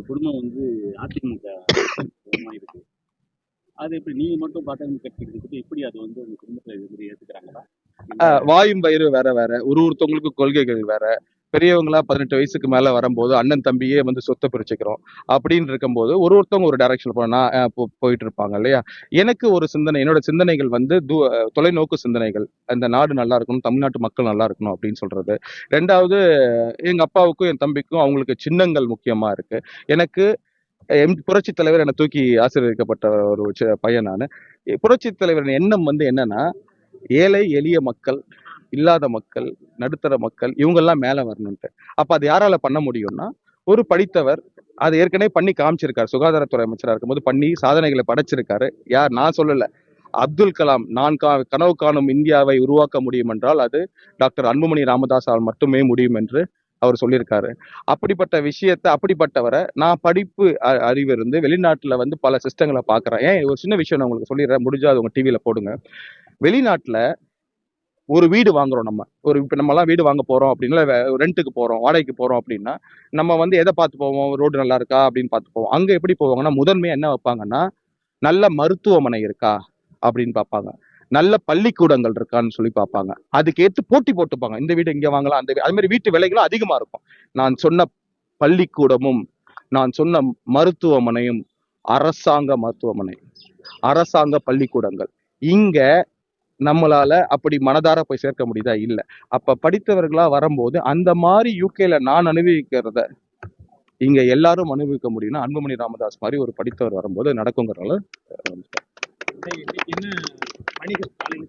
குடும்பம் வந்து அதிமுக குடும்பமா இருக்கு. அது எப்படி நீங்க மட்டும் பாட்டாளி கட்சி இருக்குது, எப்படி அது வந்து உங்க குடும்பத்துல இது மாதிரி ஏத்துக்கிறாங்களா? இல்ல வாயும் பயிறு வேற வேற, ஒருத்தவங்களுக்கு கொள்கைகள் வேற. பெரியவங்களா 18 வயசுக்கு மேல வரும்போது அண்ணன் தம்பியே வந்து சொத்தை பிரிச்சுக்கிறோம் அப்படின்னு இருக்கும்போது ஒருத்தவங்க ஒரு டைரக்ஷன் போயிட்டு இருப்பாங்க இல்லையா. எனக்கு ஒரு சிந்தனை, என்னோட சிந்தனைகள் வந்து தொலைநோக்கு சிந்தனைகள். அந்த நாடு நல்லா இருக்கணும், தமிழ்நாட்டு மக்கள் நல்லா இருக்கணும் அப்படின்னு சொல்றது. ரெண்டாவது, எங்க அப்பாவுக்கும் என் தம்பிக்கும் அவங்களுக்கு சின்னங்கள் முக்கியமா இருக்கு. எனக்கு புரட்சி தலைவர் என்னை தூக்கி ஆசீர்வதிக்கப்பட்ட ஒரு பையன் நான். புரட்சி தலைவரின் எண்ணம் வந்து என்னன்னா, ஏழை எளிய மக்கள், இல்லாத மக்கள், நடுத்தர மக்கள் இவங்கெல்லாம் மேல வரணும்ட்டு. அப்ப அது யாரால பண்ண முடியும்னா, ஒரு படித்தவர். அது ஏற்கனவே பண்ணி காமிச்சிருக்காரு. சுகாதாரத்துறை அமைச்சரா இருக்கும்போது பண்ணி சாதனைகளை படைச்சிருக்காரு. யார், நான் சொல்லல, அப்துல் கலாம். நான் கனவு காணும் இந்தியாவை உருவாக்க முடியும் என்றால் அது டாக்டர் அன்புமணி ராமதாஸால் மட்டுமே முடியும் என்று அவர் சொல்லியிருக்காரு. அப்படிப்பட்ட விஷயத்தை, அப்படிப்பட்டவரை நான் படிப்பு அறிவு இருந்து வெளிநாட்டுல வந்து பல சிஸ்டங்களை பாக்குறேன். ஒரு சின்ன விஷயம் நான் உங்களுக்கு சொல்லிடுறேன், முடிஞ்சா அது உங்க டிவியில போடுங்க. வெளிநாட்டுல ஒரு வீடு வாங்குறோம். இப்ப நம்ம எல்லாம் வீடு வாங்க போறோம் அப்படின்னா, ரெண்ட்டுக்கு போறோம், வாடகைக்கு போறோம் அப்படின்னா, நம்ம வந்து எதை பார்த்து போவோம்? ரோடு நல்லா இருக்கா அப்படின்னு பார்த்து போவோம். அங்க எப்படி போவாங்கன்னா, முதன்மையா என்ன வைப்பாங்கன்னா, நல்ல மருத்துவமனை இருக்கா அப்படின்னு பார்ப்பாங்க, நல்ல பள்ளிக்கூடங்கள் இருக்கான்னு சொல்லி பார்ப்பாங்க. அதுக்கேற்று போட்டி போட்டுப்பாங்க, இந்த வீடு இங்க வாங்கலாம், அது மாதிரி வீட்டு விலைகளும் அதிகமா இருக்கும். நான் சொன்ன பள்ளிக்கூடமும், நான் சொன்ன மருத்துவமனையும் அரசாங்க மருத்துவமனை, அரசாங்க பள்ளிக்கூடங்கள். இங்க நம்மளால அப்படி மனதார போய் சேர்க்க முடியுதா? இல்ல. அப்ப படித்தவர்களா வரும்போது அந்த மாதிரி யூகேல நான் அனுபவிக்கிறத இங்க எல்லாரும் அனுபவிக்க முடியும்னா, அன்புமணி ராமதாஸ் மாதிரி ஒரு படித்தவர் வரும்போது நடக்குங்கிறனால என்ன பணிகள்